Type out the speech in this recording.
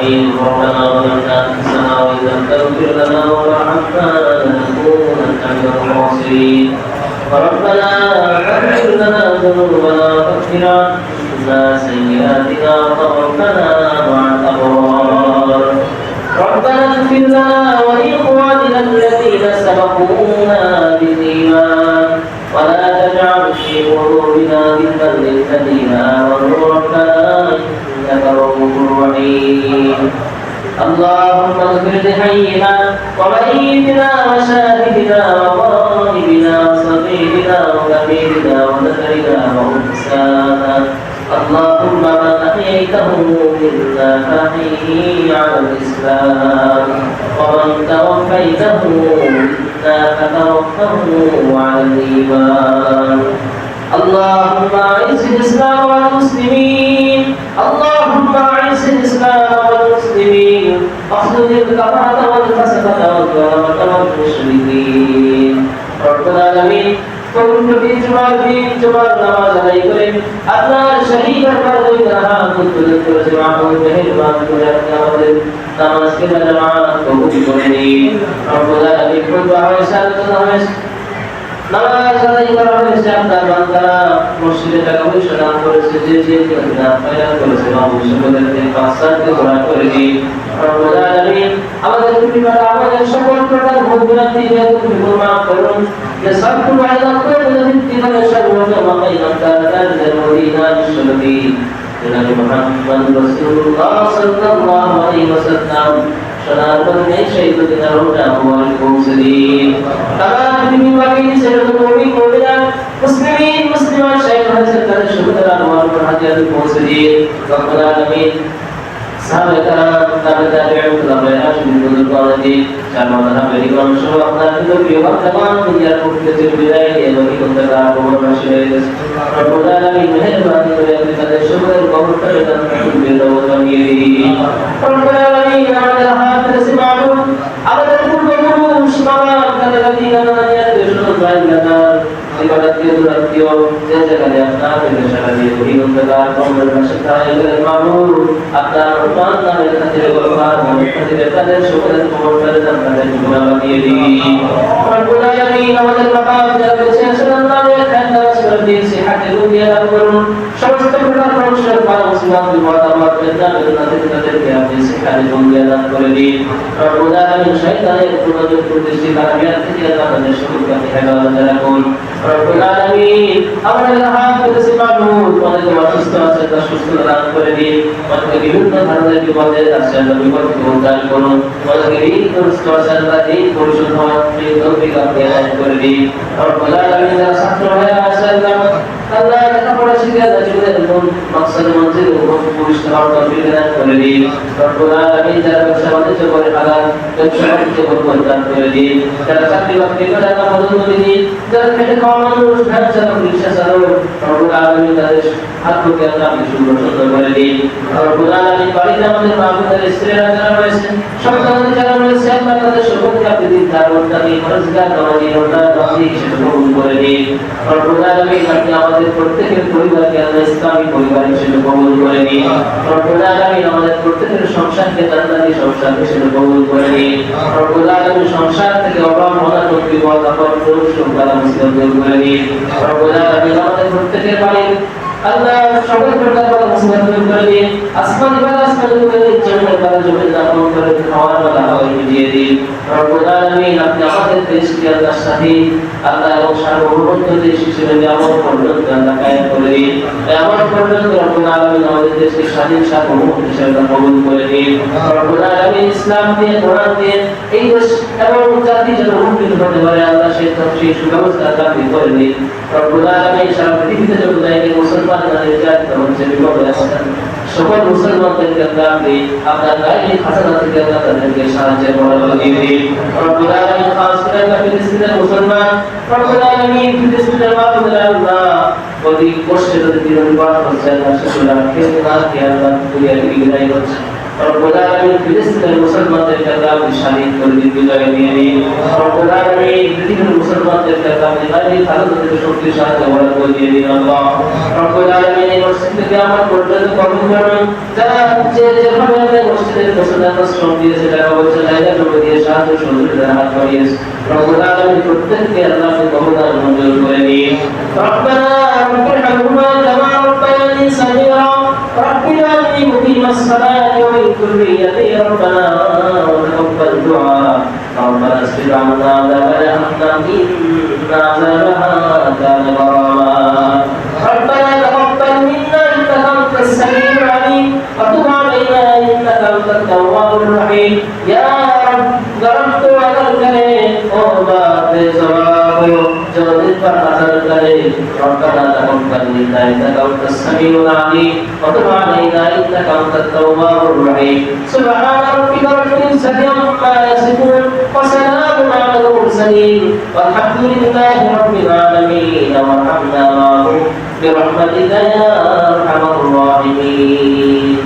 الرحيم ربنا ظلمنا أنفسنا وإن لم تغفر لنا وترحمنا لنكونن من الخاسرين ربنا اغفر لنا ذنوبنا واغفر عنا سيئاتنا وتوفنا مع الأبرار ربنا اغفر لنا ولإخواننا الذين سبقونا بالإيمان ولا تجعل في قلوبنا غلا للذين آمنوا ربنا إنك رؤوف رحيم اللهم اغفر لحينا وميتنا وشاهدنا وغائبنا وصغيرنا وكبيرنا وذكرنا وأنثانا اللهم من أحييته منا فأحيه على الإسلام ومن توفيته منا فتوفه على الإيمان اللهم أعز الإسلام والمسلمين اللهم أعز الإسلام والمسلمين واخذل الكفرة والفسقة والظلمة والمشركين رب العالمين পবিত্র জুমার নামাজ আদায় করে আপনার শহীদ দরবারে হাত তুলে করেছে মাহবুব মেহেরবান করে আপনি আমাদের নামাজকে জামাত কবুল করে নিন রব্বুল আলামিন খুতবা হয়েছে আলোচনা হয়েছে নামাজ আদায় করা হয়েছে আপনার বান্দারা মসজিদে টাকা পয়সা দান করেছে যে দান পয়সা করেছে মাহবুব সকলকে পাঁচসাতে দোয়া করে দিন রব্বুল আলামিন আমাদের পরিবার আমাদের সকল প্রকার ভুল ভ্রান্তি তুমি মাফ করুন যে সবগুলো আয়াত করে জীবনে সর্বদা মাকাইনা কারদার মদিনা বিশ্বনবী জনাব মুহাম্মদ রাসূলুল্লাহ সাল্লাল্লাহু আলাইহি ওয়াসাল্লাম সোনার বন্দে শহীদুদ্দিন রওজা মুবারক পৌঁছদিন তারা পৃথিবীবাসী সেরকম মুমিন মুমিনাত মুসলিমিন মুসলিমাত শাহেদ হয়েছে তাদের শুকর আনোয়ার হাজিয়াত পৌঁছদিন রব্বুল আলামিন সাহাবায়ে কেরাম তাবেঈন তাবেঈন বুজুর্গান জামানা বেরিগণ সহ আপনার প্রিয় বান্দাগণ দুনিয়ার প্রকৃতির বিদায় নিয়ে নবী বন্দারা কবরবাসী হয়ে গেছে রব্বুল আলামিন মেহেরবানি করে আপনি তাদের সকলের কবরটাকে জান্নাতুল ফেরদাউস বানিয়ে দিন রব্বুল আলামিন আমাদের হাত থেকে মাবুদ আমাদের পূর্বপুরুষ বাবা দাদা দাদি নানা নানি আত্মীয় ভাইরা নিকটাত্মীয় দূরাত্মীয় যে যেখানে আপনার সারা দিয়ে নবী বন্দারা কবরবাসী হয়ে গেলেন মাবুদ আপনার রহমান নামের খাতিরে গফার নামের খাতিরে তাদের সকলের কবরটাকে জান্নাতুল ফেরদাউস বানিয়ে দিন রব্বুল আলামিন আমাদের বাবা যারা বলেছেন আল্লাহর খায়দাস করে দিয়ে সিহাতে দুনিয়া দান করুন সমস্ত প্রকার মানুষের মুসলমান মুতাবাদ জান্নাতের তাদেরকে আপনি সিহাতে দুনিয়া দান করে দিন রব্বুল আলামিন শয়তানের প্রযোজক প্রতিষ্ঠিত কামিয়াত থেকে তাদের সকলকে আপনি হেফাজতে রাখুন রব্বুল আলামিন আমাদের হাত থেকে মাবুদ আমাদের অসুস্থ আছে তা সুস্থতা দান করে দিন আমাদের বিভিন্ন ধরনের বিপদে আছে আল্লাহ বিপদ থেকে উদ্ধার করুন আমাদের ঋণগ্রস্ত আছে আল্লাহ ঋণ পরিশোধ হওয়ার তৌফিক আপনি দান করে দিন রব্বুল আলামিন যারা ছাত্র ভাইরা আছে আল্লাহ লেখাপড়া শিখে জীবনের মাকসাদ মঞ্জিল পরিষ্কার হওয়ার তৌফিক দান করে দিন রব্বুল আলামিন যারা ব্যবসা বাণিজ্য করে হালাল ব্যবসা বাণিজ্য বরকত দান করে দিন যারা চাকরি বাকরি করে আল্লাহ পদোন্নতি দিন যারা খেটে খাওয়া মানুষ ভ্যান চালক রিকশা চালক রব্বুল আলামিন তাদের হাতকে আল্লাহ আপনি সুন্দর করে দিন রব্বুল আলামিন বাড়িতে আমাদের মা বোনদের স্ত্রীরা যারা রয়েছে সন্তানদের যারা রয়েছে আল্লাহ তাদের সকলকে আপনি দিন তার উন্নতি রোজগার নামাজি রোজগার নামাজি হিসেবে কবুল করে দিন রব্বুল আলামিন আপনি আমাদের প্রত্যেকের পরিবারকে আল্লাহ ইসলামী পরিবার হিসেবে কবুল করে দিন রব্বুল আলামিন আমাদের প্রত্যেকের সংসারকে জান্নাতি সংসার হিসেবে কবুল করে দিন রব্বুল আলামিন সংসার থেকে অভাব অনাটন বিপদ আপদ দুঃখ বালা মুসিবত দূর করে দিন রব্বুল আলামিন আমাদের প্রত্যেকের বাড়ির আল্লাহ সকল প্রকার বালা মুসিবত দূর করে দিন আসমান বালা আসমান করে দিন জমিনের বালা জমিন দান করে দিন খাওয়ার বালা হাওয়ায় মিলিয়ে দিন রব্বুল আলামিন আপনি আমাদের দেশকে আল্লাহর সাথে আল্লাহ এবং সার্বভৌমত্ব দেশ হিসেবে যেমন পর্যন্ত আল্লাহ কায়েম করে দিন এমন পর্যন্ত রব্বুল আলামিন আমাদের দেশকে স্বাধীন সার্বভৌম হিসেবে কবুল করে দিন রব্বুল আলামিন ইসলাম দিয়ে কোরআন দিয়ে এই দেশ এবং জাতি যেন মুক্তি হতে পারে আল্লাহ সেই সুব্যবস্থা আল্লাহ করে দিন রব্বুল আলামিন সারা পৃথিবীতে যত জায়গায় মুসলমান নির্যাতিত হচ্ছে বিপদে আছেন সকল মুসলমানদেরকে আল্লাহ আপনি আপনার গায়ে খাজানা থেকে আল্লাহ তাদেরকে সাহায্যের বরকত দিয়ে দিন রব্বুল আলামিন খাস করে ফিলিস্তিনের মুসলমান রব্বুল আলামিন ফিলিস্তিনের মানুষদের আল্লাহ অধিক কষ্টে তাদের জীবন পার হচ্ছে আল্লাহ সেগুলো খেতে না খেয়ে আল্লাহ দুনিয়া থেকে বিদায় হচ্ছে রব্বুল আলামিন ফিলিস্তিনের মুসলমানদেরকে আল্লাহ শাহিদ করে দিন, বিজয় দিয়ে দিন। রব্বুল আলামিন পৃথিবীর মুসলমানদেরকে আল্লাহ বাইরে ভারত থেকে শক্তি সাহায্য করে দিয়ে দিন আল্লাহ। রব্বুল আলামিন এই মসজিদ থেকে আমার পর্যন্ত কবুল করুন। যারা যেভাবে মসজিদের মুসলমান শ্রম দিয়েছে, যারা বলছে জায়গা জমি দিয়ে সাহায্য সহযোগিতার হাত বাড়িয়েছে, রব্বুল আলামিন প্রত্যেককে আল্লাহ কবুল মঞ্জুর করে দিন। রব্বানা রব্বিরহামহুমা কামা রব্বায়ানি সগীরা রব্বিনা ইন্নী মুকিমাস সালাতি ওয়া মিন যুররিয়্যতি রব্বানা ওয়া তাকাব্বাল দুআ ربنا اصرف عنا عذاب جهنم إن عذابها كان غراما ربنا تقبل منا إنك أنت السميع العليم وتب علينا إنك أنت التواب الرحيم يا رب ضربت على الكريم وبعد جواب جلد فحصل الكريم ربنا تقبل منا إنك أنت السميع العليم وتب علينا إنك أنت التواب الرحيم سبحان ربك رب العزة عما يصفون وسلام على المرسلين والحمد لله رب العالمين وارحمنا معهم برحمتك يا أرحم الراحمين.